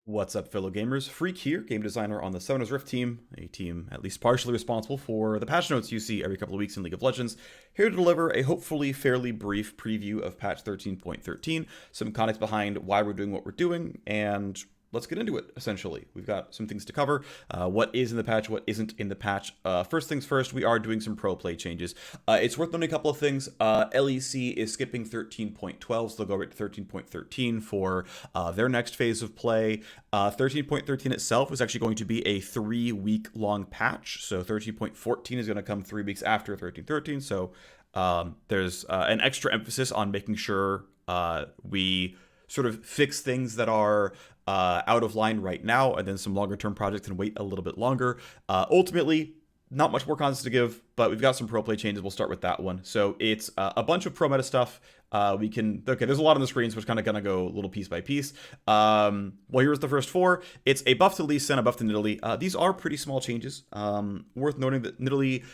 What's up, fellow gamers? Phreak here, game designer on the Summoner's Rift team, a team at least partially responsible for the patch notes you see every couple of weeks in League of Legends, here to deliver a hopefully fairly brief preview of patch 13.13, some context behind why we're doing what we're doing, and let's get into it, essentially. We've got some things to cover. What is in the patch, what isn't in the patch. First things first, we are doing some pro play changes. It's worth noting a couple of things. LEC is skipping 13.12, so they'll go right to 13.13 for their next phase of play. 13.13 itself is actually going to be a 3-week-long patch, so 13.14 is going to come 3 weeks after 13.13, so there's an extra emphasis on making sure we sort of fix things that are out of line right now, and then some longer term projects can wait a little bit longer. Ultimately, not much more context to give, but we've got some pro play changes. We'll start with that one. So it's a bunch of pro meta stuff. There's a lot on the screen, so we're kind of gonna go a little piece by piece. Well, here's the first four. It's a buff to Lee Sin, a buff to Nidalee. These are pretty small changes. Worth noting that Nidalee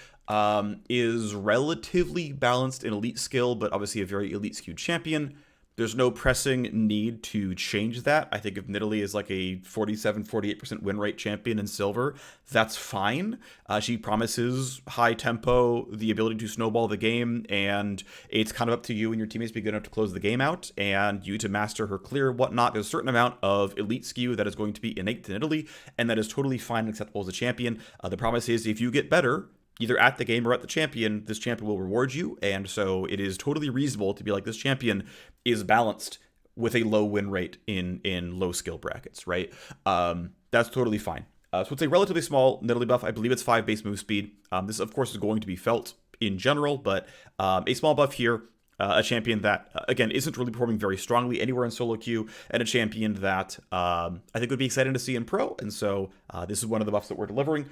is relatively balanced in elite skill, but obviously a very elite skewed champion. There's no pressing need to change that. I think if Nidalee is like a 47-48% win rate champion in silver, that's fine. She promises high tempo, the ability to snowball the game, and it's kind of up to you and your teammates to be good enough to close the game out, and you to master her clear, whatnot. There's a certain amount of elite skew that is going to be innate to Nidalee, and that is totally fine and acceptable as a champion. The promise is if you get better, either at the game or at the champion, this champion will reward you, and so it is totally reasonable to be like, this champion is balanced with a low win rate in low skill brackets, right? That's totally fine. So it's a relatively small Nidalee buff. I believe it's 5 base move speed. This, of course, is going to be felt in general, but a small buff here. A champion that, again, isn't really performing very strongly anywhere in solo queue, and a champion that I think would be exciting to see in pro, and so this is one of the buffs that we're delivering.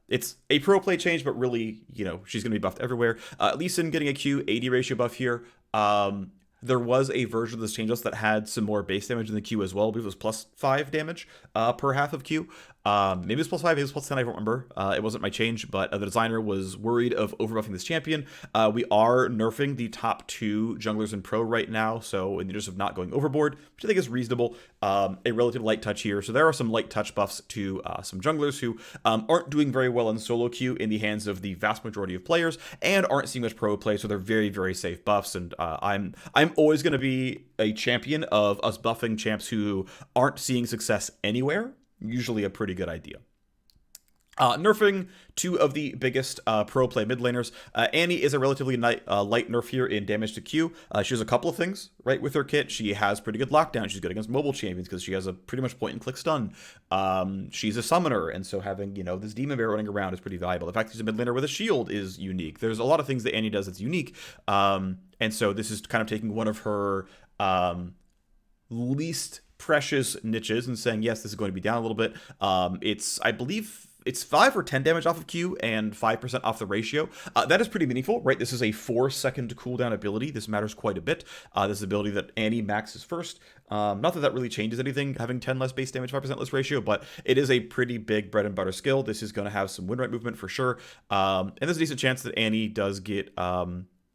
It's a pro play change, but really, she's going to be buffed everywhere. Lee Sin getting a Q-AD ratio buff here. There was a version of this change list that had some more base damage in the Q as well. I believe it was plus 5 damage per half of Q. Maybe it was plus 5, maybe it was plus 10, I don't remember. It wasn't my change, but the designer was worried of overbuffing this champion. We are nerfing the top 2 junglers in pro right now, so in the interest of not going overboard, which I think is reasonable. A relative light touch here. So there are some light touch buffs to some junglers who aren't doing very well in solo queue in the hands of the vast majority of players, and aren't seeing much pro play, so they're very, very safe buffs, and I'm always going to be a champion of us buffing champs who aren't seeing success anywhere. Usually a pretty good idea. Nerfing 2 of the biggest pro play mid laners. Annie is a relatively light nerf here in damage to Q. She has a couple of things right with her kit. She has pretty good lockdown. She's good against mobile champions because she has a pretty much point and click stun. She's a summoner, and so having this demon bear running around is pretty valuable. The fact that she's a mid laner with a shield is unique. There's a lot of things that Annie does that's unique, and so this is kind of taking one of her least precious niches and saying, yes, this is going to be down a little bit. I believe it's 5 or 10 damage off of Q and 5% off the ratio. That is pretty meaningful, right? This is a 4-second cooldown ability. This matters quite a bit. This is an ability that Annie maxes first. Not that really changes anything, having 10 less base damage, 5% less ratio, but it is a pretty big bread and butter skill. This is going to have some win rate movement for sure. And there's a decent chance that Annie does get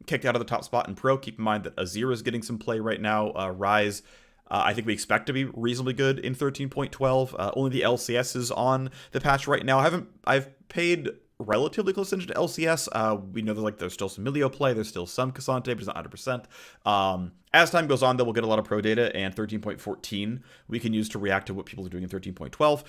kicked out of the top spot in pro. Keep in mind that Azir is getting some play right now. Rise, I think we expect to be reasonably good in 13.12. Only the LCS is on the patch right now. I've paid relatively close attention to LCS. We know there's still some Milio play. There's still some Cassante, but it's not 100%. As time goes on, though, we'll get a lot of pro data, and 13.14 we can use to react to what people are doing in 13.12.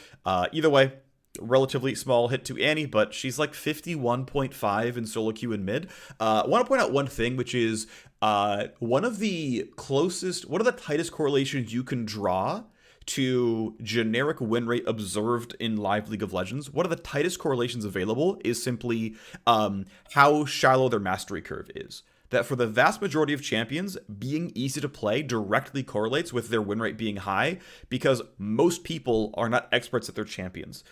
Either way, relatively small hit to Annie, but she's like 51.5 in solo queue and mid. I want to point out one thing, which is one of the tightest correlations you can draw to generic win rate observed in live League of Legends. One of the tightest correlations available is simply how shallow their mastery curve is. That for the vast majority of champions, being easy to play directly correlates with their win rate being high, because most people are not experts at their champions.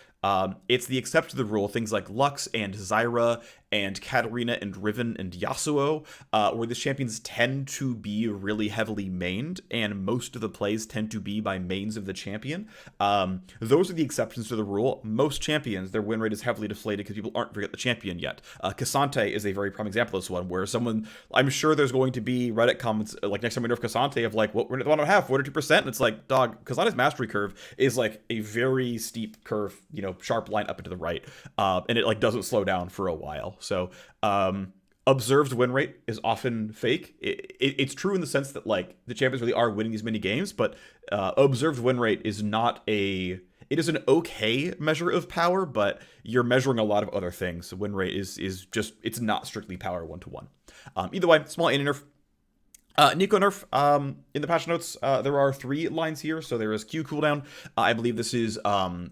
It's the exception to the rule. Things like Lux and Zyra and Katarina and Riven and Yasuo, where the champions tend to be really heavily mained, and most of the plays tend to be by mains of the champion. Those are the exceptions to the rule. Most champions, their win rate is heavily deflated because people aren't forget the champion yet. Cassante is a very prime example of this one, where someone, I'm sure there's going to be Reddit comments, like next time we nerf Cassante, of like, what we're going to have, 42%, and it's like, dog, Cassante's mastery curve is like a very steep curve, sharp line up and to the right, and it like doesn't slow down for a while. So observed win rate is often fake. It's true in the sense that like the champions really are winning these mini games, but observed win rate is not it is an okay measure of power, but you're measuring a lot of other things. Win rate is just, it's not strictly power 1-to-1. Either way, small anti nerf. Nico nerf, in the patch notes, there are 3 lines here. So there is Q cooldown. I believe this is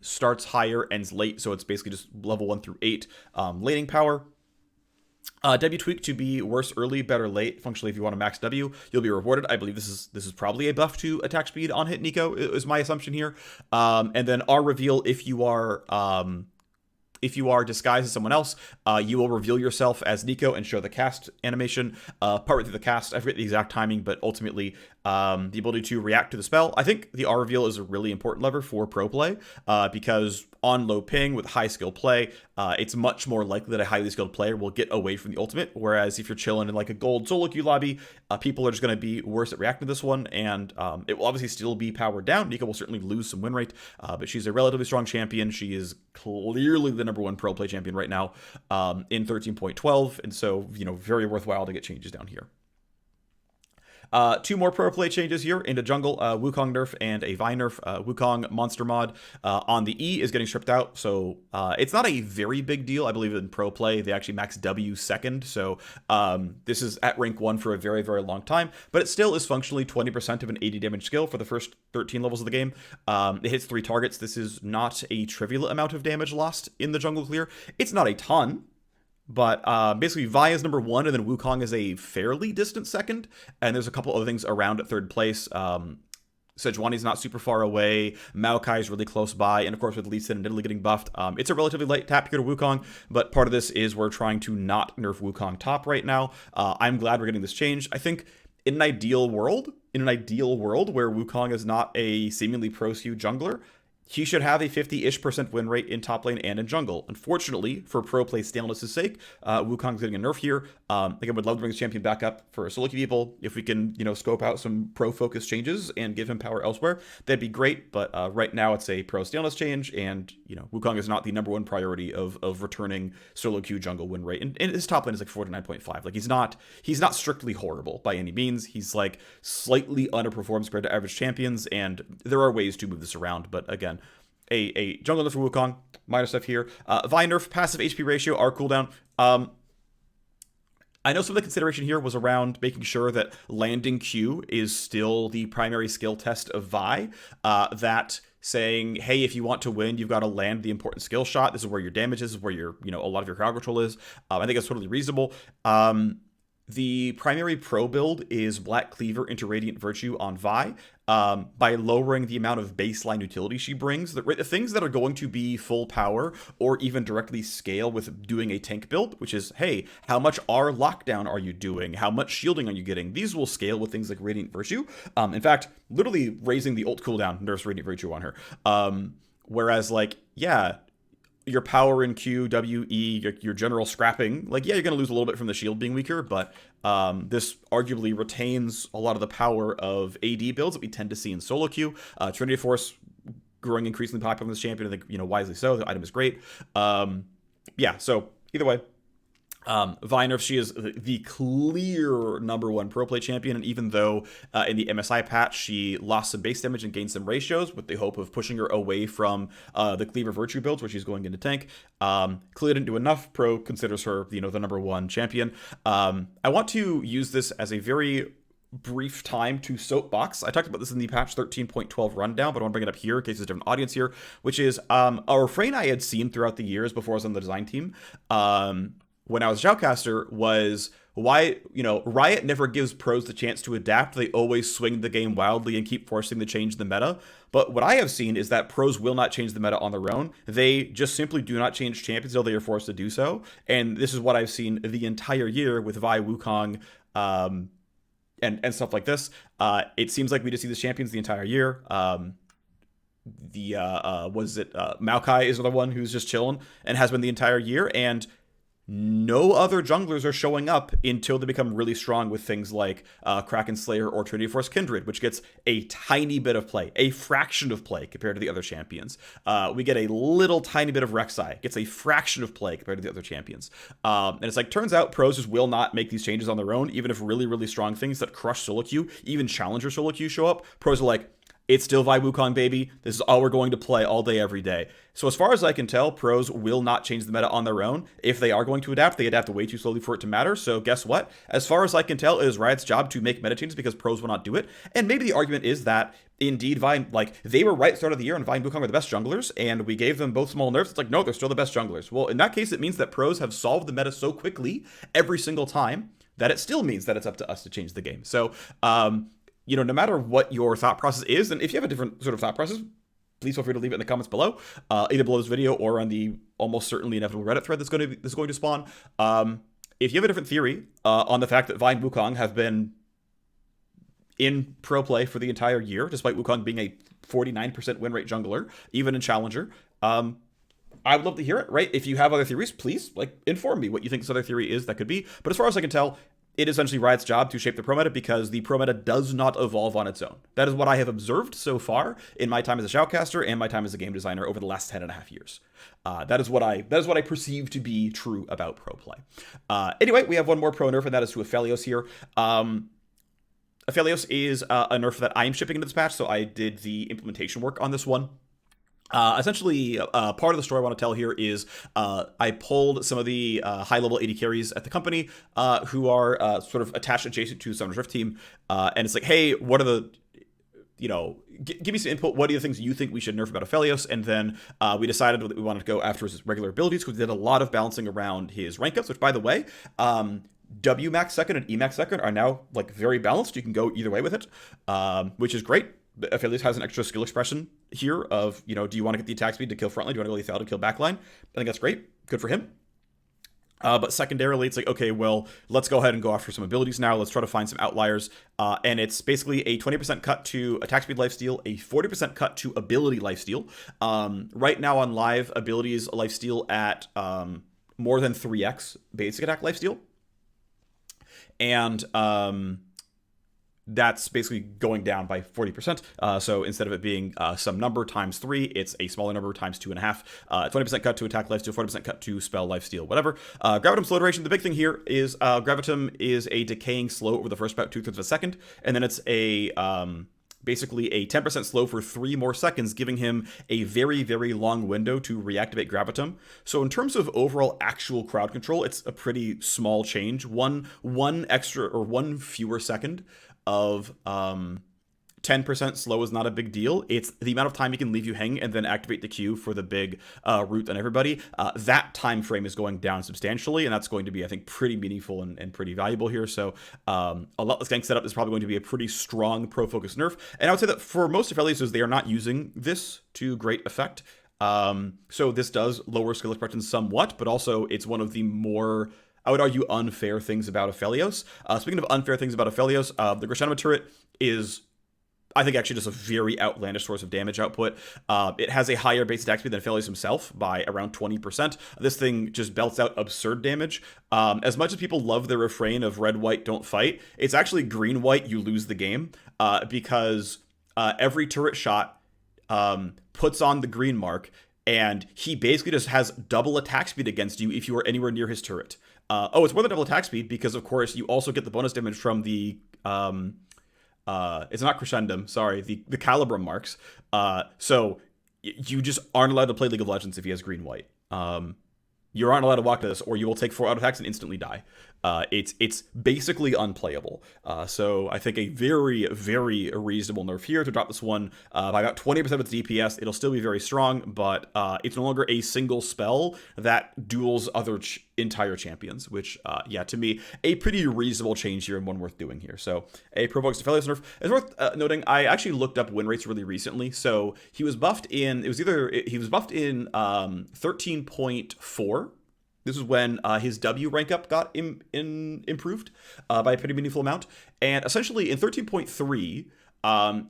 starts higher, ends late. So it's basically just level 1 through 8 laning power. W tweak to be worse early, better late. Functionally, if you want to max W, you'll be rewarded. I believe this is probably a buff to attack speed on hit Nico, is my assumption here. And then R reveal, if you are disguised as someone else, you will reveal yourself as Nico and show the cast animation partway through the cast. I forget the exact timing, but ultimately the ability to react to the spell. I think the R reveal is a really important lever for pro play because on low ping with high skill play, it's much more likely that a highly skilled player will get away from the ultimate. Whereas if you're chilling in like a gold solo queue lobby, people are just going to be worse at reacting to this one, and it will obviously still be powered down. Nico will certainly lose some win rate, but she's a relatively strong champion. She is clearly the #1 pro play champion right now in 13.12, and so very worthwhile to get changes down here. 2 more pro play changes here into jungle, Wukong nerf and a Vi nerf. Wukong monster mod on the E is getting stripped out, so it's not a very big deal. I believe in pro play they actually max W second, so this is at rank 1 for a very, very long time, but it still is functionally 20% of an 80 damage skill for the first 13 levels of the game. It hits 3 targets. This is not a trivial amount of damage lost in the jungle clear. It's not a ton, but basically Vi is #1, and then Wukong is a fairly distant second, and there's a couple other things around at third place. Sejuani's not super far away, Maokai is really close by, and of course with Lee Sin and Nidalee getting buffed, it's a relatively light tap here to Wukong, but part of this is we're trying to not nerf Wukong top right now. I'm glad we're getting this changed. I think in an ideal world where Wukong is not a seemingly pro-skew jungler, he should have a 50-ish% win rate in top lane and in jungle. Unfortunately, for pro play staleness' sake, Wukong's getting a nerf here. I would love to bring this champion back up for solo queue people. If we can, scope out some pro-focused changes and give him power elsewhere, that'd be great. But right now, it's a pro staleness change, and Wukong is not the #1 priority of returning solo queue jungle win rate. And his top lane is like 49.5. Like he's not strictly horrible by any means. He's like slightly underperforms compared to average champions, and there are ways to move this around. But again, a jungle nerf for Wukong, minor stuff here. Vi nerf, passive HP ratio, R cooldown. I know some of the consideration here was around making sure that landing Q is still the primary skill test of Vi. That saying, hey, if you want to win, you've got to land the important skill shot. This is where your damage is, where your, a lot of your crowd control is. I think it's totally reasonable. The primary pro build is Black Cleaver into Radiant Virtue on Vi. By lowering the amount of baseline utility she brings, the things that are going to be full power or even directly scale with doing a tank build, which is, hey, how much R lockdown are you doing? How much shielding are you getting? These will scale with things like Radiant Virtue. In fact, literally raising the ult cooldown nerfs Radiant Virtue on her. Whereas, your power in Q, W, E, your general scrapping, you're going to lose a little bit from the shield being weaker, but this arguably retains a lot of the power of AD builds that we tend to see in solo queue. Trinity Force growing increasingly popular in this champion, I think, wisely so. The item is great. So either way, Vi nerf, she is the clear #1 pro play champion, and even though in the MSI patch she lost some base damage and gained some ratios with the hope of pushing her away from the Cleaver Virtue builds where she's going into tank, clearly didn't do enough. Pro considers her the #1 champion. I want to use this as a very brief time to soapbox. I talked about this in the patch 13.12 rundown, but I want to bring it up here in case there's a different audience here, which is a refrain I had seen throughout the years before I was on the design team when I was a shoutcaster was, why, Riot never gives pros the chance to adapt. They always swing the game wildly and keep forcing the change the meta. But what I have seen is that pros will not change the meta on their own. They just simply do not change champions until they are forced to do so. And this is what I've seen the entire year with Vi, Wukong, and stuff like this. It seems like we just see the champions the entire year. Maokai is another one who's just chilling and has been the entire year, and no other junglers are showing up until they become really strong with things like Kraken Slayer or Trinity Force Kindred, which gets a tiny bit of play, a fraction of play compared to the other champions. We get a little tiny bit of Rexai, gets a fraction of play compared to the other champions. And it's like, turns out pros just will not make these changes on their own, even if really, really strong things that crush solo queue, even challenger solo queue show up. Pros are like, it's still Vi Wukong, baby. This is all we're going to play all day, every day. So as far as I can tell, pros will not change the meta on their own. If they are going to adapt, they adapt way too slowly for it to matter. So guess what? As far as I can tell, it is Riot's job to make meta changes because pros will not do it. And maybe the argument is that indeed they were right at the start of the year and Vi and Wukong were the best junglers, and we gave them both small nerfs. It's like, no, they're still the best junglers. Well, in that case, it means that pros have solved the meta so quickly every single time that it still means that it's up to us to change the game. So, no matter what your thought process is, and if you have a different sort of thought process, please feel free to leave it in the comments below, either below this video or on the almost certainly inevitable Reddit thread that's going to spawn. If you have a different theory on the fact that Vi and Wukong have been in pro play for the entire year, despite Wukong being a 49% win rate jungler, even in Challenger, I would love to hear it, right? If you have other theories, please inform me what you think this other theory is that could be. But as far as I can tell, it is essentially Riot's job to shape the pro meta because the pro meta does not evolve on its own. That is what I have observed so far in my time as a shoutcaster and my time as a game designer over the last 10.5 years. That is what I perceive to be true about pro play. Anyway, we have one more pro nerf, and that is to Aphelios here. Aphelios is a nerf that I am shipping into this patch, so I did the implementation work on this one. Essentially, part of the story I want to tell here is I pulled some of the high-level AD carries at the company who are sort of attached adjacent to the Summoner's Rift team, and it's like, hey, what are the, give me some input. What are the things you think we should nerf about Aphelios? And then we decided that we wanted to go after his regular abilities because we did a lot of balancing around his rank ups, which, by the way, W max second and E max second are now very balanced. You can go either way with it, which is great. Aphelios has an extra skill expression here of, do you want to get the attack speed to kill frontline? Do you want to go lethal to kill backline? I think that's great. Good for him. But secondarily, it's like, okay, well, let's go ahead and go after some abilities now. Let's try to find some outliers. And it's basically a 20% cut to attack speed lifesteal, a 40% cut to ability lifesteal. Right now on live, abilities lifesteal at more than 3x basic attack lifesteal. And that's basically going down by 40%. So instead of it being some number times 3, it's a smaller number times 2.5. 20% cut to attack lifesteal, 40% cut to spell lifesteal, whatever. Gravitum slow duration. The big thing here is Gravitum is a decaying slow over the first about 2/3 of a second, and then it's a basically a 10% slow for 3 more seconds, giving him a very, very long window to reactivate Gravitum. So in terms of overall actual crowd control, it's a pretty small change. One extra or one fewer second of 10% slow is not a big deal. It's the amount of time he can leave you hanging and then activate the Q for the big root on everybody. That time frame is going down substantially, and that's going to be, I think, pretty meaningful and pretty valuable here. So a Lotless Gank setup is probably going to be a pretty strong pro-focus nerf. And I would say that for most Aphelios, they are not using this to great effect. So this does lower skill expression somewhat, but also it's one of the more, I would argue, unfair things about Aphelios. Speaking of unfair things about Aphelios, the Crescendo turret is, I think, actually just a very outlandish source of damage output. It has a higher base attack speed than Aphelios himself by around 20%. This thing just belts out absurd damage. As much as people love the refrain of red, white, don't fight, it's actually green, white, you lose the game, because every turret shot puts on the green mark, and he basically just has double attack speed against you if you are anywhere near his turret. It's more than double attack speed because, of course, you also get the bonus damage from the it's not Crescendum, sorry, the Calibrum marks. So you just aren't allowed to play League of Legends if he has green white. You aren't allowed to walk to this, or you will take 4 auto attacks and instantly die. It's basically unplayable. So I think a very, very reasonable nerf here to drop this one by about 20% of its DPS. It'll still be very strong, but it's no longer a single spell that duels other entire champions, which, yeah, to me, a pretty reasonable change here and one worth doing here. So a provokes Aphelios nerf. It's worth noting, I actually looked up win rates really recently. So he was buffed in, he was buffed in 13.4. This is when his W rank up got improved by a pretty meaningful amount. And essentially in 13.3,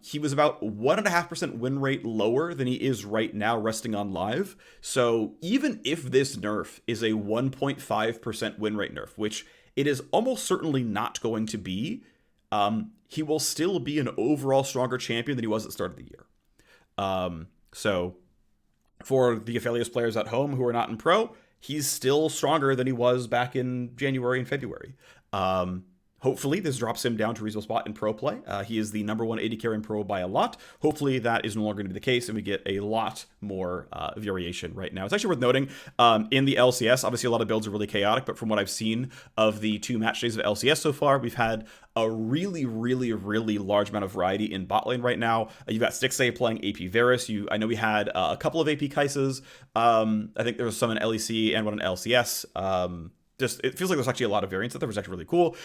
he was about 1.5% win rate lower than he is right now resting on live. So even if this nerf is a 1.5% win rate nerf, which it is almost certainly not going to be, he will still be an overall stronger champion than he was at the start of the year. So for the Aphelios players at home who are not in pro, he's still stronger than he was back in January and February. Hopefully, this drops him down to a reasonable spot in pro play. He is the number 1 AD carry in pro by a lot. Hopefully, that is no longer going to be the case, and we get a lot more variation right now. It's actually worth noting, in the LCS, obviously a lot of builds are really chaotic, but from what I've seen of the 2 match days of LCS so far, we've had a really, really, really large amount of variety in bot lane right now. You've got Stixay playing AP Varus. I know we had a couple of AP Kai'Sas. I think there was some in LEC and one in LCS. It feels like there's actually a lot of variance that was actually really cool.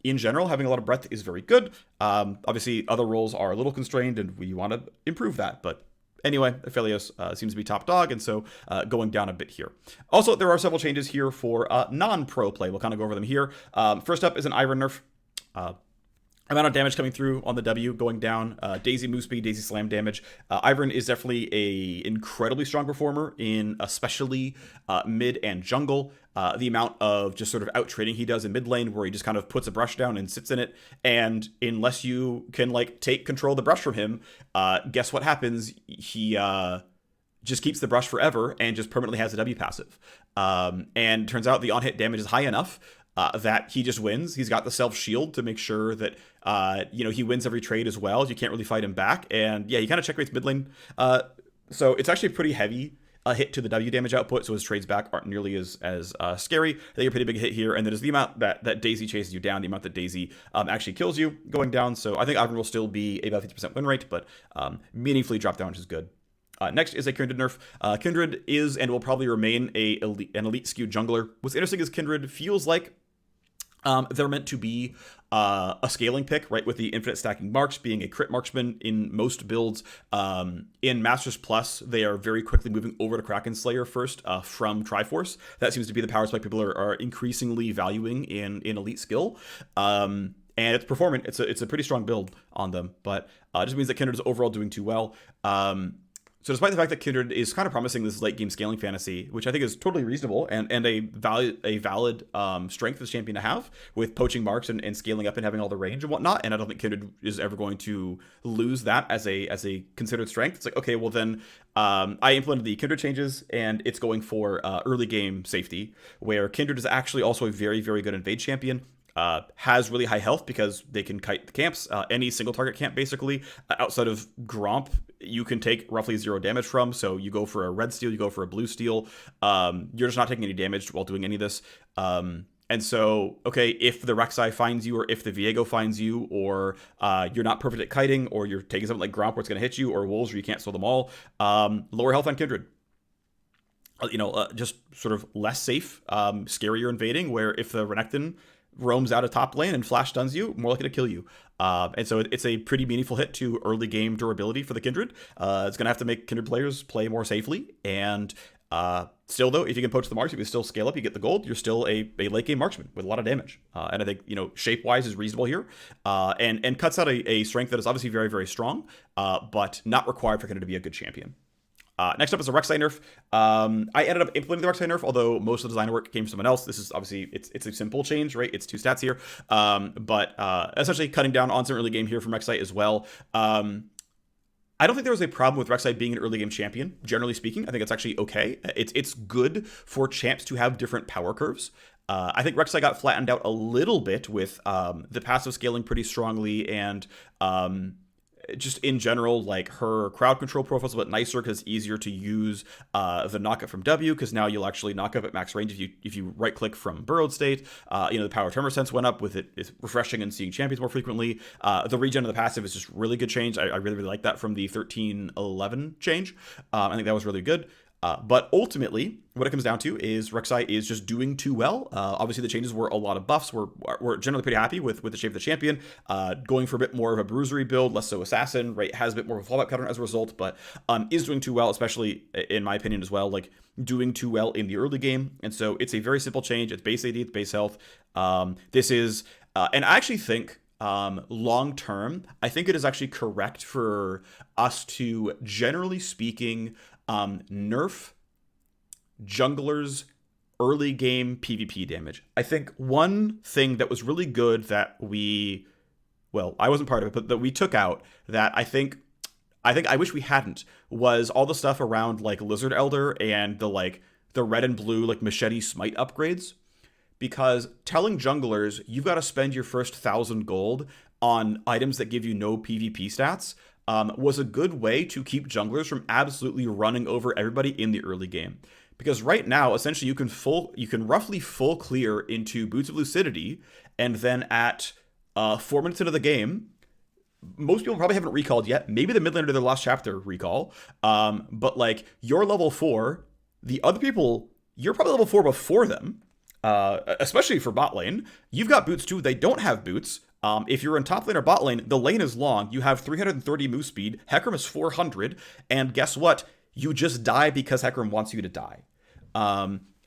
In general, having a lot of breadth is very good. Obviously, other roles are a little constrained, and we want to improve that. But anyway, Aphelios seems to be top dog, and so going down a bit here. Also, there are several changes here for non-pro play. We'll kind of go over them here. First up is an Iron nerf. Amount of damage coming through on the W going down. Daisy move speed, Daisy slam damage. Ivern is definitely a incredibly strong performer in especially mid and jungle. The amount of just sort of out trading he does in mid lane, where he just kind of puts a brush down and sits in it, and unless you can like take control of the brush from him, guess what happens? He just keeps the brush forever and just permanently has a W passive. And turns out the on hit damage is high enough that he just wins. He's got the self shield to make sure that he wins every trade as well. You can't really fight him back, and yeah, he kind of checkmates mid lane. So it's actually pretty heavy hit to the W damage output, so his trades back aren't nearly as scary. I think a pretty big hit here, and then there's the amount that Daisy chases you down, the amount that Daisy actually kills you going down. So I think Ivern will still be about 50% win rate, but meaningfully drop down, which is good. Next is a Kindred nerf. Kindred is and will probably remain an elite skewed jungler. What's interesting is Kindred feels like they're meant to be a scaling pick, right? With the infinite stacking marks being a crit marksman in most builds. In Masters Plus, they are very quickly moving over to Kraken Slayer first from Triforce. That seems to be the power spike people are increasingly valuing in elite skill. And it's performant. It's a pretty strong build on them, but it just means that Kindred is overall doing too well. So despite the fact that Kindred is kind of promising this late game scaling fantasy, which I think is totally reasonable and a valid strength this champion to have with poaching marks and scaling up and having all the range and whatnot, and I don't think Kindred is ever going to lose that as a considered strength. It's like, okay, well then I implemented the Kindred changes, and it's going for early game safety, where Kindred is actually also a very, very good invade champion. Has really high health because they can kite the camps. Any single target camp, basically, outside of Gromp, you can take roughly 0 damage from. So you go for a red steal, you go for a blue steal. You're just not taking any damage while doing any of this. And so, okay, if the Rexai finds you, or if the Viego finds you, or you're not perfect at kiting, or you're taking something like Gromp where it's going to hit you, or Wolves where you can't steal them all, lower health on Kindred. Just sort of less safe, scarier invading, where if the Renekton roams out of top lane and flash stuns you, more likely to kill you. And so it's a pretty meaningful hit to early game durability for the Kindred. It's going to have to make Kindred players play more safely. And still, though, if you can poach the marks, if you still scale up, you get the gold, you're still a late game marksman with a lot of damage. And I think, shape-wise is reasonable here. And cuts out a strength that is obviously very, very strong, but not required for Kindred to be a good champion. Next up is a Rexai nerf. I ended up implementing the Rexai nerf, although most of the design work came from someone else. This is obviously, it's a simple change, right? It's 2 stats here. But essentially cutting down on some early game here from Rexai as well. I don't think there was a problem with Rexai being an early game champion, generally speaking. I think it's actually okay. It's good for champs to have different power curves. I think Rexai got flattened out a little bit with the passive scaling pretty strongly, and just in general, like her crowd control profile is a bit nicer because it's easier to use the knockup from W, because now you'll actually knock up at max range if you right click from burrowed state. The power tremor sense went up with it. It's refreshing and seeing champions more frequently. The regen of the passive is just really good change. I really, really like that from the 13-11 change. I think that was really good. But ultimately, what it comes down to is Rexai is just doing too well. Obviously, the changes were a lot of buffs. We're generally pretty happy with the shape of the champion. Going for a bit more of a bruisery build, less so assassin, right? Has a bit more of a fallback pattern as a result, but is doing too well, especially in my opinion as well. Like doing too well in the early game. And so it's a very simple change. It's base AD, it's base health. This is, and I actually think long term, I think it is actually correct for us to, generally speaking, nerf junglers early game PvP damage. I think one thing that was really good that I wasn't part of it, but that we took out that I wish we hadn't, was all the stuff around like Lizard Elder and the red and blue like machete smite upgrades. Because telling junglers you've got to spend your first 1,000 gold on items that give you no PvP stats was a good way to keep junglers from absolutely running over everybody in the early game. Because right now, essentially, you can roughly full clear into Boots of Lucidity, and then at 4 minutes into the game, most people probably haven't recalled yet. Maybe the mid laner did their last chapter recall, but like you're level 4, the other people you're probably level 4 before them. Especially for bot lane, you've got boots too. They don't have boots. If you're in top lane or bot lane, the lane is long. You have 330 move speed. Hecarim is 400, and guess what? You just die because Hecarim wants you to die.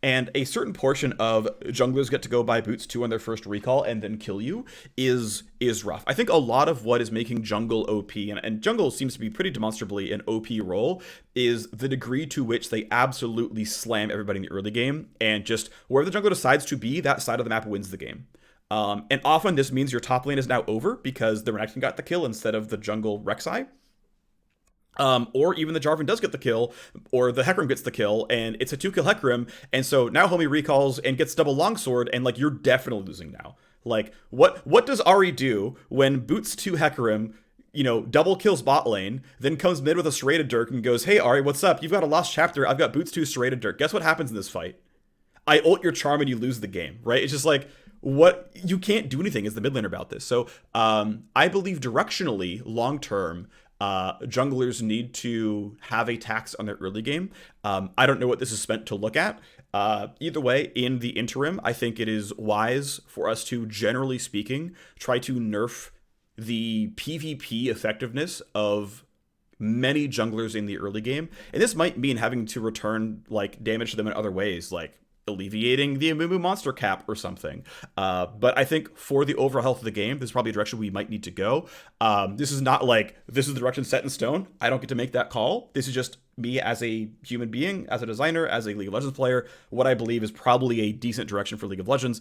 And a certain portion of junglers get to go buy boots too on their first recall and then kill you is rough. I think a lot of what is making jungle OP, and jungle seems to be pretty demonstrably an OP role, is the degree to which they absolutely slam everybody in the early game, and just wherever the jungler decides to be, that side of the map wins the game. And often this means your top lane is now over because the Renekton got the kill instead of the jungle Rexai. Or even the Jarvan does get the kill, or the Hecarim gets the kill, and it's a 2-kill Hecarim, and so now homie recalls and gets double longsword, and like you're definitely losing now. Like what does Ahri do when boots 2 Hecarim, double kills bot lane, then comes mid with a serrated dirk and goes, "Hey Ahri, what's up? You've got a lost chapter. I've got boots 2 serrated dirk. Guess what happens in this fight? I ult your charm and you lose the game." Right? It's just like, what, you can't do anything as the mid laner about this. So I believe directionally, long term, junglers need to have a tax on their early game. I don't know what this is meant to look at. Either way, in the interim, I think it is wise for us to, generally speaking, try to nerf the PvP effectiveness of many junglers in the early game. And this might mean having to return like damage to them in other ways, like alleviating the Amumu monster cap or something. But I think for the overall health of the game, this is probably a direction we might need to go. This is not like, this is the direction set in stone. I don't get to make that call. This is just me as a human being, as a designer, as a League of Legends player, what I believe is probably a decent direction for League of Legends,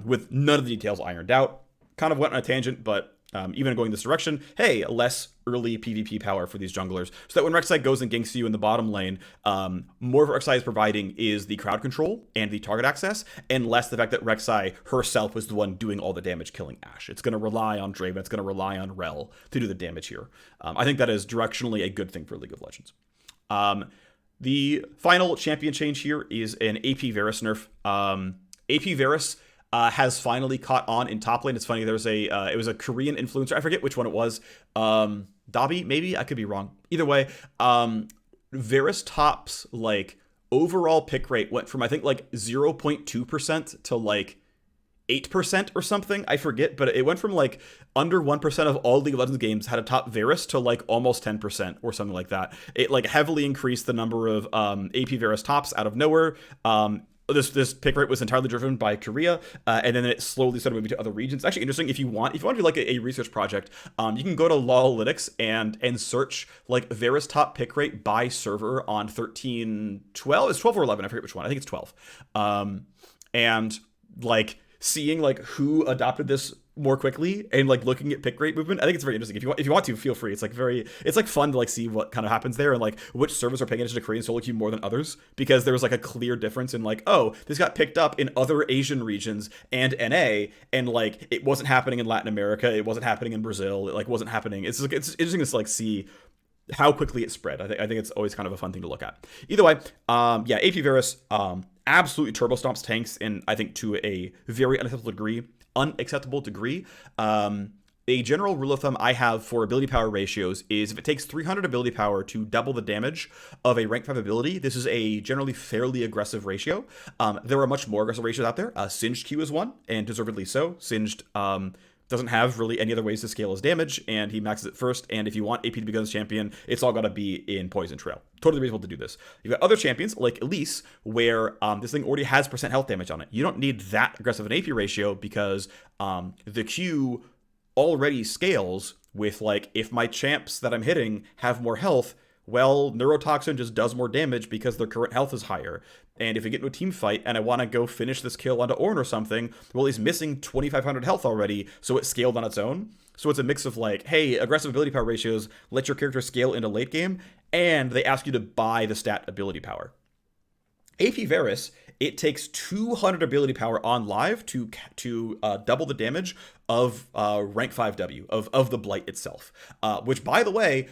with none of the details ironed out. Kind of went on a tangent, but even going this direction, hey, less early PvP power for these junglers, so that when Rexai goes and ganks you in the bottom lane, more of what Rexai is providing is the crowd control and the target access, and less the fact that Rexai herself was the one doing all the damage killing Ashe. It's going to rely on Draven, it's going to rely on Rel to do the damage here. I think that is directionally a good thing for League of Legends. The final champion change here is an AP Varus nerf. AP Varus has finally caught on in top lane. It's funny, there was it was a Korean influencer, I forget which one it was, Dobby, maybe, I could be wrong. Either way, Varus top's like overall pick rate went from I think like 0.2% to like 8% or something, I forget, but it went from like under 1% of all League of Legends games had a top Varus to like almost 10% or something like that. It like heavily increased the number of AP Varus tops out of nowhere. This pick rate was entirely driven by Korea, and then it slowly started moving to other regions. It's actually interesting. If you want to do like a research project, you can go to Lolalytics and search like Varus top pick rate by server on 1312. It's 12 or 11. I forget which one. I think it's 12. And like seeing like who adopted this more quickly and like looking at pick rate movement, I think it's very interesting. If you want to, feel free. It's like fun to like see what kind of happens there and like which servers are paying attention to Korean solo queue more than others, because there was like a clear difference in like, oh, this got picked up in other Asian regions and NA, and like it wasn't happening in Latin America, it wasn't happening in Brazil, it like wasn't happening. It's interesting to like see how quickly it spread. I think it's always kind of a fun thing to look at. Either way, yeah, AP Varus absolutely turbo stomps tanks, and I think to a very unacceptable degree. a general rule of thumb I have for ability power ratios is if it takes 300 ability power to double the damage of a rank 5 ability, this is a generally fairly aggressive ratio. There are much more aggressive ratios out there. Singed Q is one, and deservedly so. Singed doesn't have really any other ways to scale his damage, and he maxes it first, and if you want AP to become his champion, it's all got to be in Poison Trail. Totally reasonable to do this. You've got other champions, like Elise, where this thing already has % health damage on it. You don't need that aggressive an AP ratio because the Q already scales with, like, if my champs that I'm hitting have more health, well, Neurotoxin just does more damage because their current health is higher. And if we get into a team fight and I want to go finish this kill onto Ornn or something, well, he's missing 2,500 health already, so it scaled on its own. So it's a mix of, like, hey, aggressive ability power ratios let your character scale into late game, and they ask you to buy the stat ability power. AP Varus, it takes 200 ability power on live to double the damage of rank 5W, of the Blight itself. Which, by the way,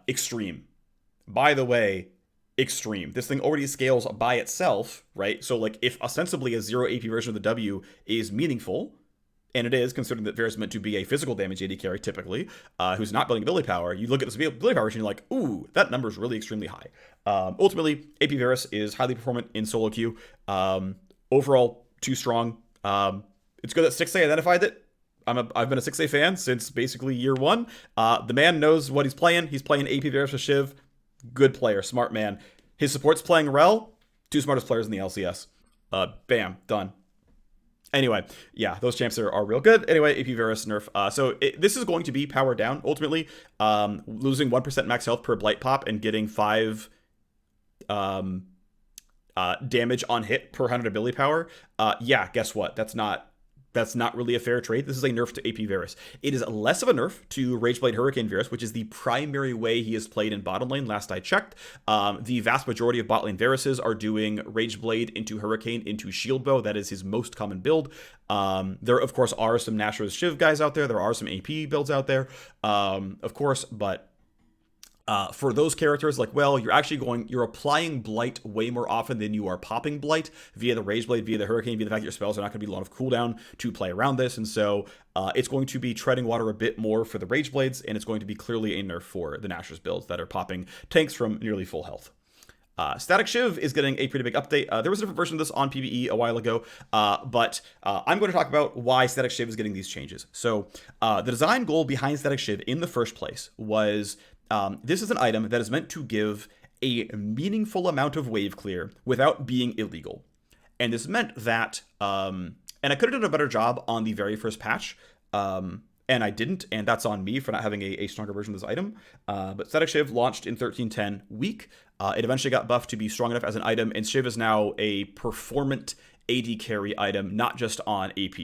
extreme. Extreme. This thing already scales by itself, right? So, like, if ostensibly a 0 AP version of the W is meaningful, and it is, considering that Varus is meant to be a physical damage AD carry typically, who's not building ability power, you look at this ability power and you're like, ooh, that number is really extremely high. Ultimately, AP Varus is highly performant in solo queue. Overall, too strong. It's good that 6A identified it. I've been a 6A fan since basically year one. The man knows what he's playing. He's playing AP Varus with Shiv. Good player, smart man. His support's playing Rel. Two smartest players in the LCS. Bam, done. Anyway, yeah, those champs are real good. Anyway, AP Varus nerf. This is going to be powered down, ultimately. Losing 1% max health per Blight pop and getting 5 damage on hit per 100 ability power. Yeah, guess what? That's not really a fair trade. This is a nerf to AP Varus. It is less of a nerf to Rageblade Hurricane Varus, which is the primary way he is played in bottom lane, last I checked. The vast majority of bot lane Varuses are doing Rageblade into Hurricane into Shield Bow. That is his most common build. There, of course, are some Nashor's Shiv guys out there. There are some AP builds out there, of course, but for those characters, like, well, you're applying Blight way more often than you are popping Blight via the Rageblade, via the Hurricane, via the fact that your spells are not going to be a lot of cooldown to play around this. And so it's going to be treading water a bit more for the Rageblades, and it's going to be clearly a nerf for the Nashor's builds that are popping tanks from nearly full health. Static Shiv is getting a pretty big update. There was a different version of this on PvE a while ago, but I'm going to talk about why Static Shiv is getting these changes. So the design goal behind Static Shiv in the first place was this is an item that is meant to give a meaningful amount of wave clear without being illegal. And this meant that, and I could have done a better job on the very first patch, and I didn't, and that's on me for not having a stronger version of this item. But Static Shiv launched in 1310 weak. It eventually got buffed to be strong enough as an item, and Shiv is now a performant AD carry item, not just on AP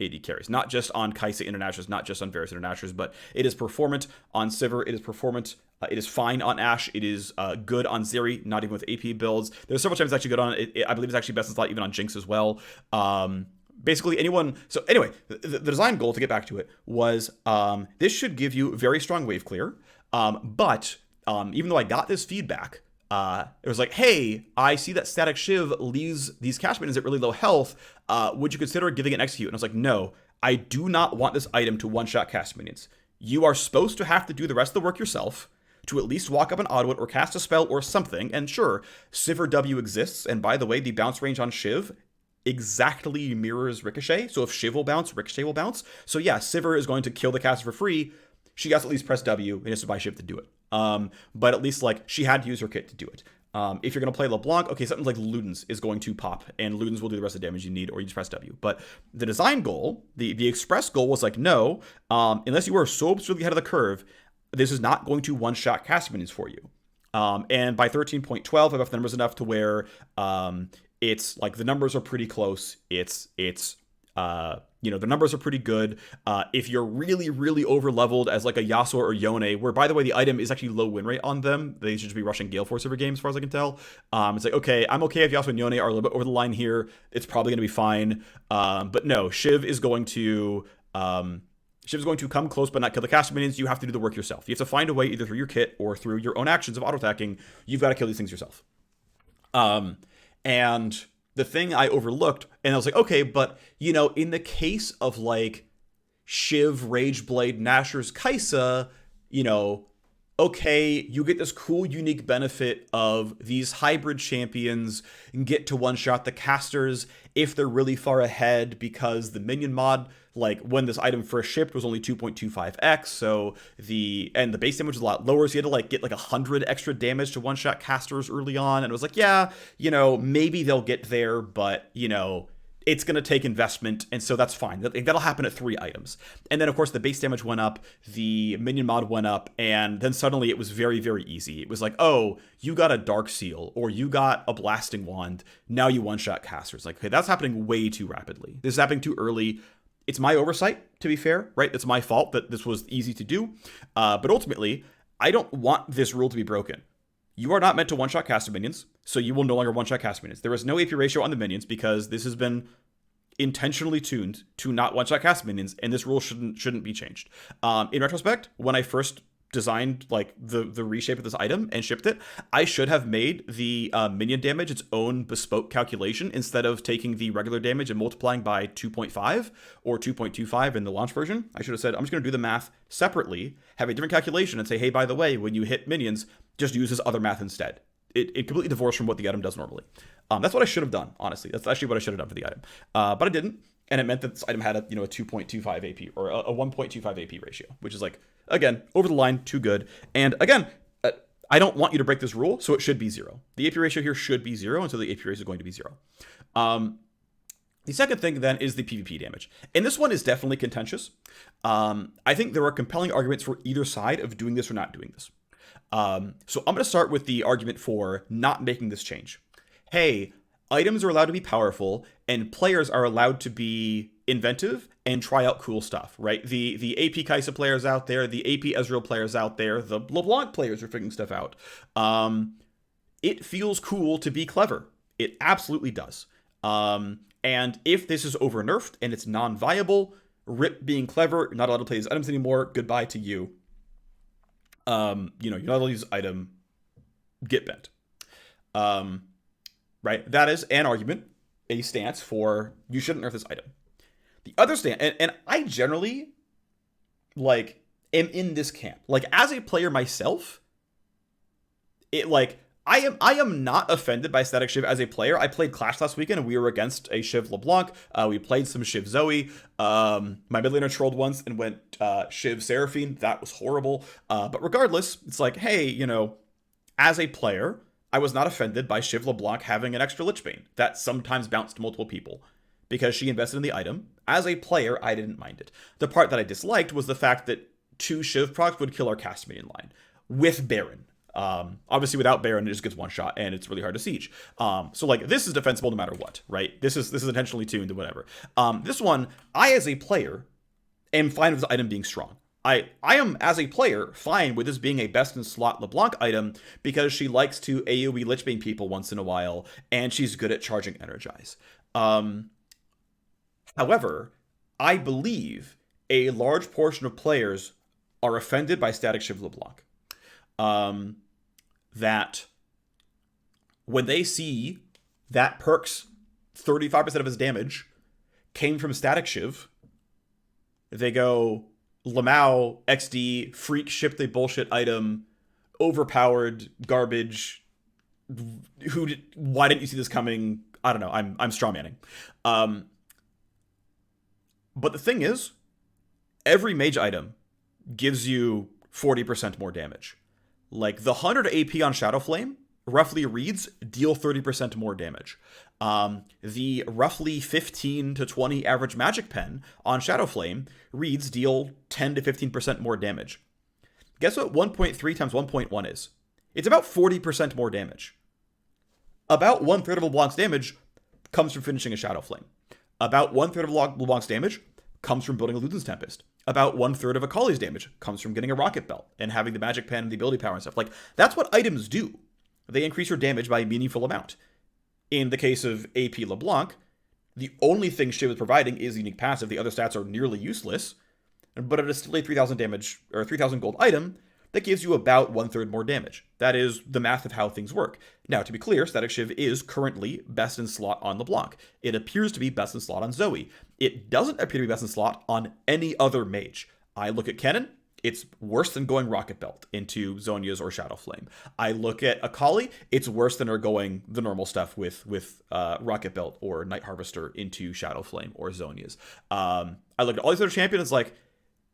AD carries, not just on Kaisa Internationals, not just on Varus Internationals, but it is performant on Sivir, it is performant, it is fine on Ashe, it is good on Zeri, not even with AP builds. There's several times it's actually good on it. I believe it's actually best in slot even on Jinx as well. Basically anyone, so anyway, the design goal, to get back to it, was this should give you very strong wave clear, but even though I got this feedback, it was like, hey, I see that Static Shiv leaves these cash minions at really low health. Would you consider giving it an execute? And I was like, no, I do not want this item to one-shot cast minions. You are supposed to have to do the rest of the work yourself to at least walk up an Oddwood or cast a spell or something. And sure, Sivir W exists. And by the way, the bounce range on Shiv exactly mirrors Ricochet. So if Shiv will bounce, Ricochet will bounce. So yeah, Sivir is going to kill the caster for free. She has to at least press W and has to buy Shiv to do it. But at least, like, she had to use her kit to do it. If you're going to play LeBlanc, okay, something like Ludens is going to pop, and Ludens will do the rest of the damage you need, or you just press W. But the design goal, the express goal was like, no, unless you are so absurdly ahead of the curve, this is not going to one-shot cast minions for you. And by 13.12, I buffed the numbers enough to where it's, like, the numbers are pretty close. The numbers are pretty good. If you're really, really over-leveled as like a Yasuo or Yone, where, by the way, the item is actually low win rate on them. They should just be rushing Gale Force every game, as far as I can tell. It's like, okay, I'm okay if Yasuo and Yone are a little bit over the line here. It's probably going to be fine. But no, Shiv is going to come close but not kill the cast minions. You have to do the work yourself. You have to find a way, either through your kit or through your own actions of auto-attacking. You've got to kill these things yourself. And the thing I overlooked, and I was like, okay, but, in the case of, like, Shiv, Rageblade, Nashor's Kaisa, okay, you get this cool, unique benefit of these hybrid champions and get to one-shot the casters if they're really far ahead, because the minion mod, like when this item first shipped, was only 2.25x, so the base damage was a lot lower, so you had to get 100 extra damage to one-shot casters early on, and it was like, yeah, maybe they'll get there, but, it's going to take investment, and so that's fine. That'll happen at 3 items. And then, of course, the base damage went up, the minion mod went up, and then suddenly it was very, very easy. It was like, oh, you got a Dark Seal, or you got a Blasting Wand, now you one-shot casters. Like, okay, that's happening way too rapidly. This is happening too early. It's my oversight, to be fair, right? It's my fault that this was easy to do. But ultimately, I don't want this rule to be broken. You are not meant to one-shot caster minions, so you will no longer one-shot cast minions. There is no AP ratio on the minions because this has been intentionally tuned to not one-shot cast minions, and this rule shouldn't be changed. In retrospect, when I first designed the reshape of this item and shipped it, I should have made the minion damage its own bespoke calculation instead of taking the regular damage and multiplying by 2.5 or 2.25 in the launch version. I should have said, I'm just going to do the math separately, have a different calculation, and say, hey, by the way, when you hit minions, just use this other math instead. It completely divorced from what the item does normally. That's what I should have done, honestly. That's actually what I should have done for the item. But I didn't, and it meant that this item had a 2.25 AP or a 1.25 AP ratio, which is again, over the line, too good. And again, I don't want you to break this rule, so it should be 0. The AP ratio here should be 0, and so the AP ratio is going to be 0. The second thing then is the PvP damage. And this one is definitely contentious. I think there are compelling arguments for either side of doing this or not doing this. So I'm going to start with the argument for not making this change. Hey, items are allowed to be powerful, and players are allowed to be inventive and try out cool stuff, right? The AP Kaisa players out there, the AP Ezreal players out there, the LeBlanc players are figuring stuff out. It feels cool to be clever. It absolutely does. And if this is over-nerfed and it's non-viable, rip being clever, you're not allowed to play these items anymore, goodbye to you. You're not allowed to use this item, get bent. Right? That is an argument, a stance for you shouldn't nerf this item. The other stance, and I generally, am in this camp. As a player myself, I am not offended by Static Shiv as a player. I played Clash last weekend, and we were against a Shiv LeBlanc. We played some Shiv Zoe. My mid laner trolled once and went Shiv Seraphine. That was horrible. But regardless, it's hey, as a player, I was not offended by Shiv LeBlanc having an extra Lich Bane that sometimes bounced multiple people because she invested in the item. As a player, I didn't mind it. The part that I disliked was the fact that 2 Shiv procs would kill our cast minion line with Baron. Obviously, without Baron, it just gets one shot, and it's really hard to siege. So this is defensible no matter what, right? This is intentionally tuned and whatever. This one, I as a player am fine with this item being strong. I am, as a player, fine with this being a best-in-slot LeBlanc item because she likes to AoE Lichbane people once in a while, and she's good at charging Energize. However, I believe a large portion of players are offended by Static Shiv LeBlanc. That when they see that Perk's 35% of his damage came from Static Shiv, they go, Lamau, XD, Phreak shipped a bullshit item, overpowered, garbage, why didn't you see this coming? I don't know, I'm strawmanning. But the thing is, every mage item gives you 40% more damage. The 100 AP on Shadow Flame roughly reads deal 30% more damage. The roughly 15 to 20 average Magic Pen on Shadow Flame reads deal 10 to 15% more damage. Guess what 1.3 times 1.1 is? It's about 40% more damage. About 1/3 of LeBlanc's damage comes from finishing a Shadow Flame. About 1/3 of LeBlanc's damage comes from building a Luden's Tempest. About 1/3 of Akali's damage comes from getting a Rocket Belt and having the Magic Pen and the ability power and stuff. That's what items do. They increase your damage by a meaningful amount. In the case of AP LeBlanc, the only thing Shiv is providing is unique passive. The other stats are nearly useless, but it is still a 3,000 damage or 3,000 gold item that gives you about 1/3 more damage. That is the math of how things work. Now, to be clear, Static Shiv is currently best in slot on LeBlanc. It appears to be best in slot on Zoe. It doesn't appear to be best in slot on any other mage. I look at Kennen, it's worse than going Rocket Belt into Zhonya's or Shadow Flame. I look at Akali, it's worse than her going the normal stuff with Rocket Belt or Night Harvester into Shadow Flame or Zhonya's. I look at all these other champions like,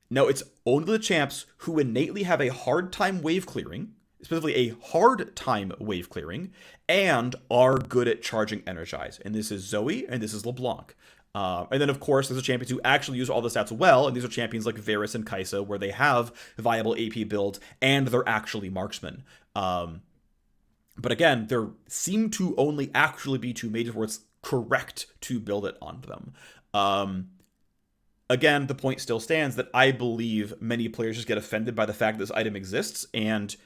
no, it's only the champs who innately have a hard time wave clearing, specifically a hard time wave clearing, and are good at charging Energize. And this is Zoe, and this is LeBlanc. And then, of course, there's a champions who actually use all the stats well, and these are champions like Varus and Kai'Sa, where they have viable AP builds, and they're actually marksmen. But again, there seem to only actually be 2 mages where it's correct to build it on them. Again, the point still stands that I believe many players just get offended by the fact that this item exists, and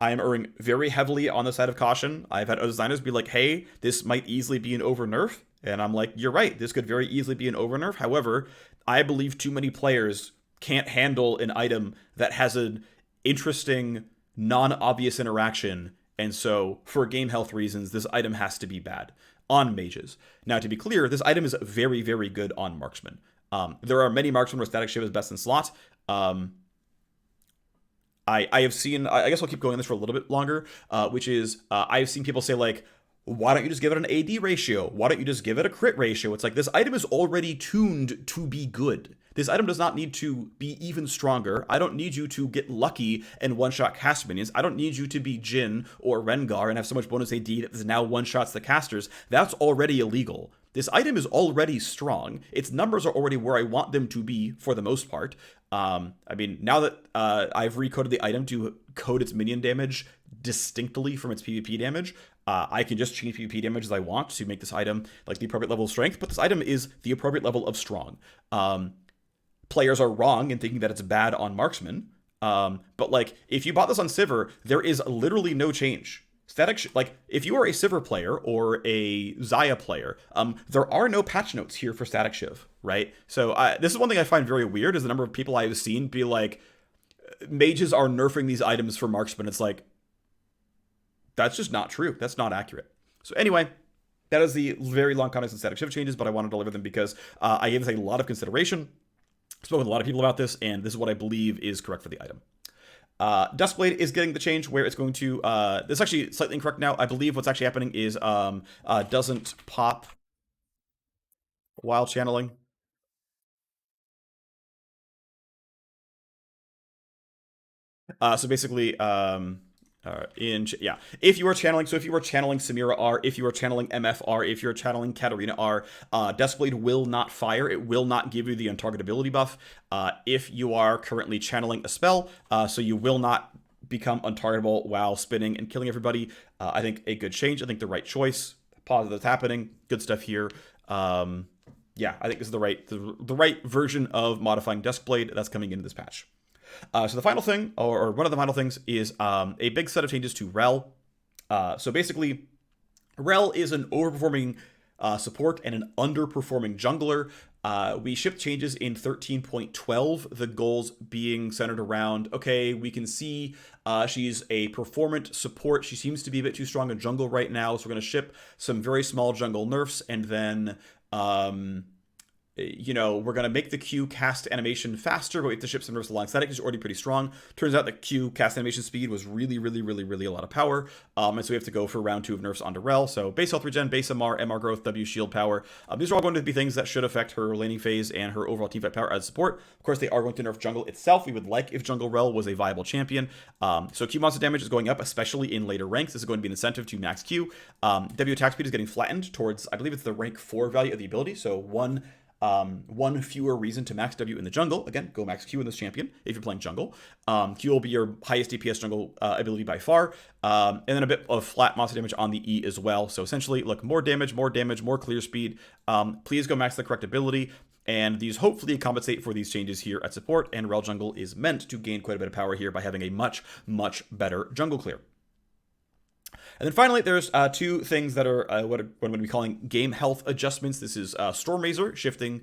I am erring very heavily on the side of caution. I've had other designers be like, hey, this might easily be an over nerf. And I'm like, you're right, this could very easily be an over nerf. However, I believe too many players can't handle an item that has an interesting, non-obvious interaction. And so, for game health reasons, this item has to be bad on mages. Now, to be clear, this item is very, very good on marksmen. There are many marksmen where Static Shiv is best in slot. I have seen, I guess I'll keep going on this for a little bit longer, which is, I've seen people say like, why don't you just give it an AD ratio? Why don't you just give it a crit ratio? It's like, this item is already tuned to be good. This item does not need to be even stronger. I don't need you to get lucky and one-shot cast minions. I don't need you to be Jhin or Rengar and have so much bonus AD that this now one-shots the casters. That's already illegal. This item is already strong. Its numbers are already where I want them to be for the most part. I mean, now that I've recoded the item to code its minion damage distinctly from its PvP damage, I can just change PvP damage as I want to make this item like the appropriate level of strength, but this item is the appropriate level of strong. Players are wrong in thinking that it's bad on marksman, but like, if you bought this on Sivir, there is literally no change. Like, if you are a Sivir player or a Xayah player, there are no patch notes here for Static Shiv, right? So this is one thing I find very weird, is the number of people I've seen be like, mages are nerfing these items for marksmen. It's like, that's just not true. That's not accurate. So anyway, that is the very long context and Static Shiv changes, but I wanted to deliver them because I gave this a lot of consideration, spoke with a lot of people about this, and this is what I believe is correct for the item. Deskblade is getting the change where it's going to, this is actually slightly incorrect now. I believe what's actually happening is doesn't pop while channeling. So basically, if you are channeling, so if you are channeling Samira R, if you are channeling MF R, if you're channeling Katarina R, Deskblade will not fire. It will not give you the untargetability buff. If you are currently channeling a spell, so you will not become untargetable while spinning and killing everybody. I think a good change. I think the right choice. Positive that's happening. Good stuff here. Yeah, I think this is the right version of modifying Deskblade that's coming into this patch. So the final thing, or one of the final things, is a big set of changes to Rel. So basically, Rel is an overperforming support and an underperforming jungler. We shipped changes in 13.12, the goals being centered around, okay, we can see she's a performant support. She seems to be a bit too strong in jungle right now, so we're going to ship some very small jungle nerfs, and then we're going to make the Q cast animation faster, but we have to ship some nerfs alongside it because it's already pretty strong. Turns out the Q cast animation speed was really a lot of power. And so we have to go for round 2 of nerfs onto Rel. So base health regen, base MR growth, W shield power. These are all going to be things that should affect her laning phase and her overall teamfight power as support. Of course, they are going to nerf jungle itself. We would like if jungle Rel was a viable champion. So Q monster damage is going up, especially in later ranks. This is going to be an incentive to max Q. W attack speed is getting flattened towards, I believe it's the rank 4 value of the ability. So one fewer reason to max W in the jungle. Again, go max Q in this champion if you're playing jungle. Q will be your highest DPS jungle ability by far. And then a bit of flat monster damage on the E as well. So essentially, look, more damage, more clear speed. Please go max the correct ability. And these hopefully compensate for these changes here at support. And Rel jungle is meant to gain quite a bit of power here by having a much better jungle clear. And then finally, there's two things that are what I'm going to be calling game health adjustments. This is Stormrazor shifting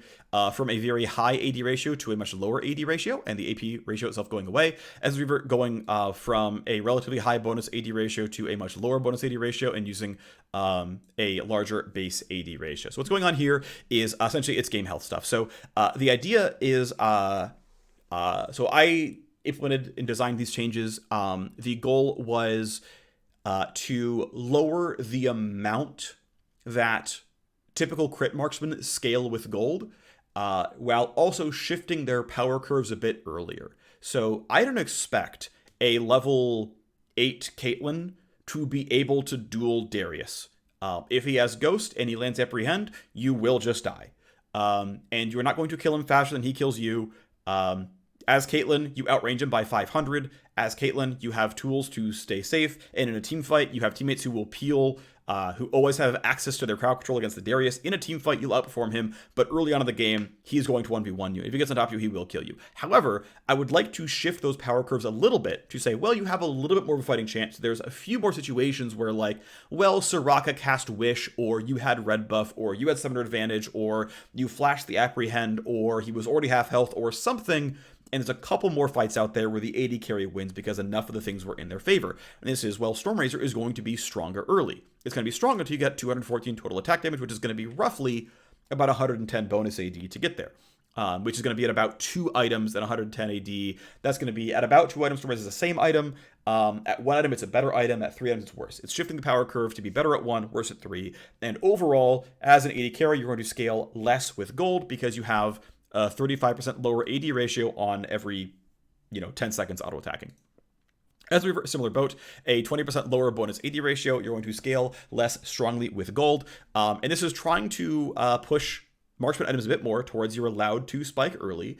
from a very high AD ratio to a much lower AD ratio, and the AP ratio itself going away. As Reaver going from a relatively high bonus AD ratio to a much lower bonus AD ratio, and using a larger base AD ratio. So what's going on here is essentially it's game health stuff. So the idea is, so I implemented and designed these changes. The goal was to lower the amount that typical crit marksmen scale with gold, while also shifting their power curves a bit earlier. So I don't expect a level 8 Caitlyn to be able to duel Darius. If he has Ghost and he lands Apprehend, you will just die. And you're not going to kill him faster than he kills you. As Caitlyn, you outrange him by 500. As Caitlyn, you have tools to stay safe. And in a team fight, you have teammates who will peel, who always have access to their crowd control against the Darius. In a team fight, you'll outperform him, but early on in the game, he's going to 1v1 you. If he gets on top of you, he will kill you. However, I would like to shift those power curves a little bit to say, well, you have a little bit more of a fighting chance. There's a few more situations where, like, well, Soraka cast Wish, or you had red buff, or you had summoner advantage, or you flashed the Apprehend, or he was already half health, or something. And there's a couple more fights out there where the AD carry wins because enough of the things were in their favor. And this is, well, Stormrazor is going to be stronger early. It's going to be stronger until you get 214 total attack damage, which is going to be roughly about 110 bonus AD to get there. Which is going to be at about 2 items and 110 AD. That's going to be at about 2 items. Stormrazor is the same item. At 1 item, it's a better item. At 3 items, it's worse. It's shifting the power curve to be better at 1, worse at 3. And overall, as an AD carry, you're going to scale less with gold because you have a 35% lower AD ratio on every, 10 seconds auto attacking. As a similar boat, a 20% lower bonus AD ratio, you're going to scale less strongly with gold. And this is trying to push marksman items a bit more towards you're allowed to spike early.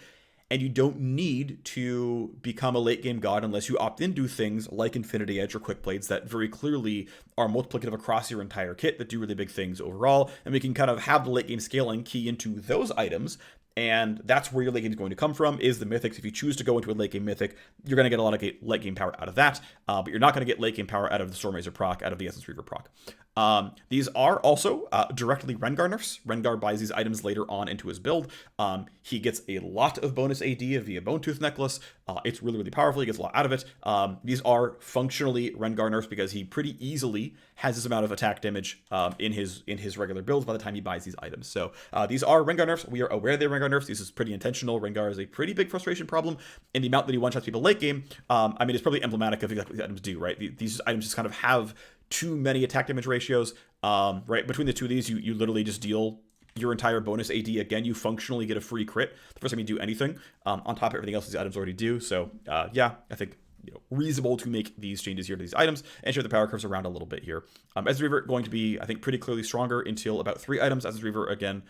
And you don't need to become a late game god unless you opt into things like Infinity Edge or Quick Blades that very clearly are multiplicative across your entire kit that do really big things overall. And we can kind of have the late game scaling key into those items. And that's where your late game is going to come from, is the mythics. If you choose to go into a late game mythic, you're going to get a lot of late game power out of that, but you're not going to get late game power out of the Stormrazor proc, out of the Essence Reaver proc. These are also directly Rengar nerfs. Rengar buys these items later on into his build. He gets a lot of bonus AD via Bone Tooth Necklace. It's really, really powerful. He gets a lot out of it. These are functionally Rengar nerfs because he pretty easily has this amount of attack damage in his regular builds by the time he buys these items. So these are Rengar nerfs. We are aware they're Rengar nerfs. This is pretty intentional. Rengar is a pretty big frustration problem, and the amount that he one-shots people late game, it's probably emblematic of exactly what these items do, right? These items just kind of have too many attack damage ratios, right? Between the two of these, you literally just deal your entire bonus AD. Again, you functionally get a free crit the first time you do anything, on top of everything else these items already do. So yeah, I think reasonable to make these changes here to these items and shift the power curves around a little bit here. As Reaver going to be, I think, pretty clearly stronger until about 3 items. As Reaver, again,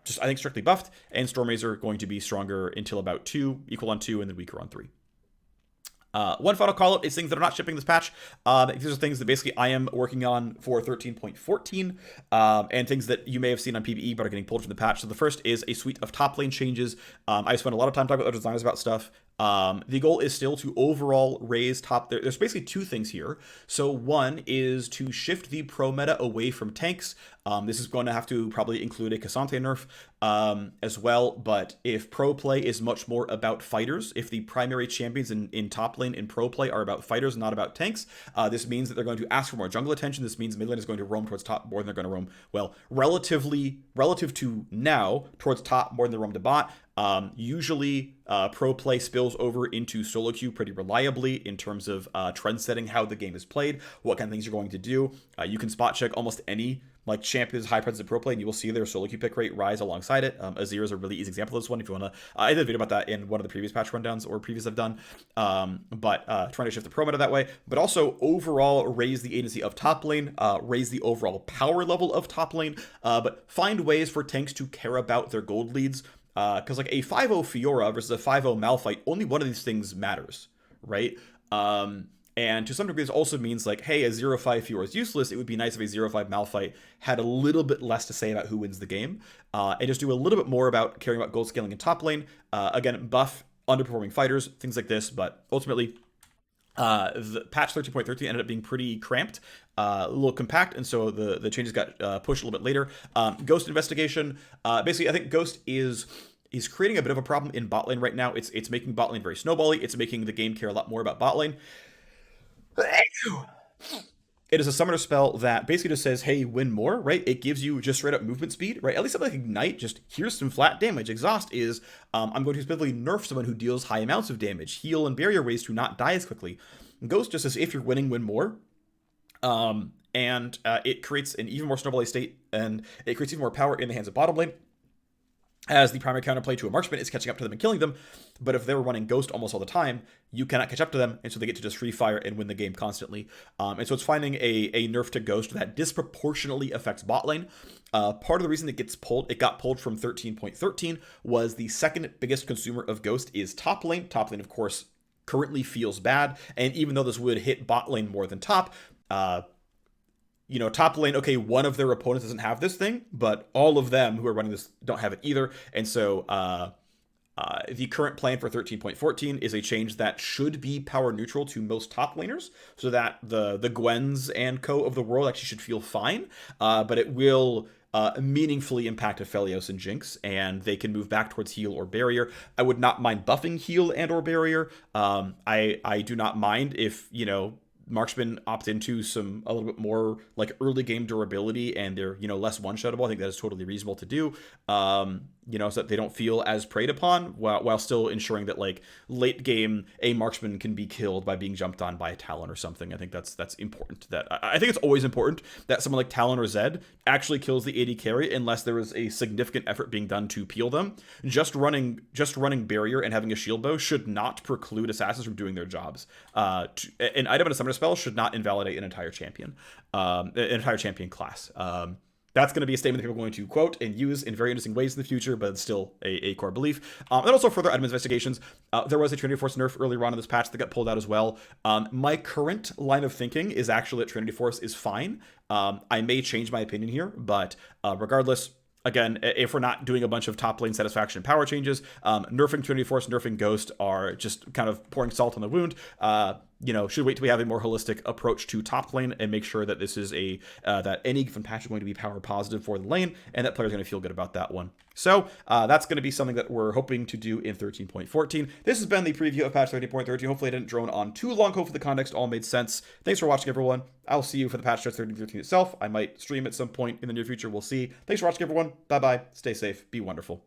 just I think strictly buffed, and Stormrazor going to be stronger until about 2, equal on 2, and then weaker on 3. One final call out is things that are not shipping this patch. These are things that basically I am working on for 13.14, and things that you may have seen on PvE but are getting pulled from the patch. So the first is a suite of top lane changes. I spent a lot of time talking with other designers about stuff. The goal is still to overall raise top. There's basically 2 things here. So one is to shift the pro meta away from tanks. This is going to have to probably include a Cassandre nerf as well. But if pro play is much more about fighters, if the primary champions in top lane in pro play are about fighters, not about tanks, this means that they're going to ask for more jungle attention. This means mid lane is going to roam towards top more than they're going to roam, well, relative to now, towards top more than they roam to bot. Usually pro play spills over into solo queue pretty reliably in terms of trend setting, how the game is played, what kind of things you're going to do. You can spot check almost any champions high presence in pro play, and you will see their solo queue pick rate rise alongside it. Azir is a really easy example of this one. If you want to, I did a video about that in one of the previous patch rundowns or previous I've done. But trying to shift the pro meta that way, but also overall raise the agency of top lane, raise the overall power level of top lane, but find ways for tanks to care about their gold leads. Because a 5-0 Fiora versus a 5-0 Malphite, only one of these things matters, right? And to some degree, this also means hey, a 0-5 Fiora is useless. It would be nice if a 0-5 Malphite had a little bit less to say about who wins the game, and just do a little bit more about caring about gold scaling in top lane. Again, buff underperforming fighters, things like this, but ultimately, The patch 13.13 ended up being pretty cramped, a little compact, and so the changes got pushed a little bit later. Ghost investigation. Basically, I think Ghost is creating a bit of a problem in bot lane right now. It's making bot lane very snowbally. It's making the game care a lot more about bot lane. It is a summoner spell that basically just says, hey, win more, right? It gives you just straight up movement speed, right? At least something like Ignite, just here's some flat damage. Exhaust is, I'm going to specifically nerf someone who deals high amounts of damage. Heal and barrier ways to not die as quickly. Ghost just says, if you're winning, win more. And it creates an even more snowbally state, and it creates even more power in the hands of bottom lane, as the primary counterplay to a marksman is catching up to them and killing them. But if they're running Ghost almost all the time, you cannot catch up to them, and so they get to just free fire and win the game constantly. And so it's finding a nerf to Ghost that disproportionately affects bot lane. Part of the reason it got pulled from 13.13 was the second biggest consumer of Ghost is top lane. Top lane, of course, currently feels bad, and even though this would hit bot lane more than top, top lane, okay, one of their opponents doesn't have this thing, but all of them who are running this don't have it either. And so the current plan for 13.14 is a change that should be power neutral to most top laners, so that the Gwens and co of the world actually should feel fine, but it will meaningfully impact Aphelios and Jinx, and they can move back towards heal or barrier. I would not mind buffing heal and or barrier. I do not mind if, marksmen opt into a little bit more like early game durability, and they're less one-shottable. I think that is totally reasonable to do, so that they don't feel as preyed upon, while still ensuring that like late game a marksman can be killed by being jumped on by a Talon or something. I think that's important. That I think it's always important that someone like Talon or Zed actually kills the AD carry unless there is a significant effort being done to peel them. Just running barrier and having a shield bow should not preclude assassins from doing their jobs. An item in a summoner spell should not invalidate an entire champion class. That's going to be a statement that people are going to quote and use in very interesting ways in the future, but it's still a core belief. And also further item investigations. There was a Trinity Force nerf earlier on in this patch that got pulled out as well. My current line of thinking is actually that Trinity Force is fine. I may change my opinion here, but regardless, again, if we're not doing a bunch of top lane satisfaction and power changes, nerfing Trinity Force, nerfing Ghost are just kind of pouring salt on the wound. Should wait till we have a more holistic approach to top lane and make sure that this is that any given patch is going to be power positive for the lane, and that players are going to feel good about that one. So that's going to be something that we're hoping to do in 13.14. This has been the preview of patch 13.13. Hopefully I didn't drone on too long. Hopefully the context all made sense. Thanks for watching, everyone. I'll see you for the patch 13.13 itself. I might stream at some point in the near future. We'll see. Thanks for watching, everyone. Bye-bye. Stay safe. Be wonderful.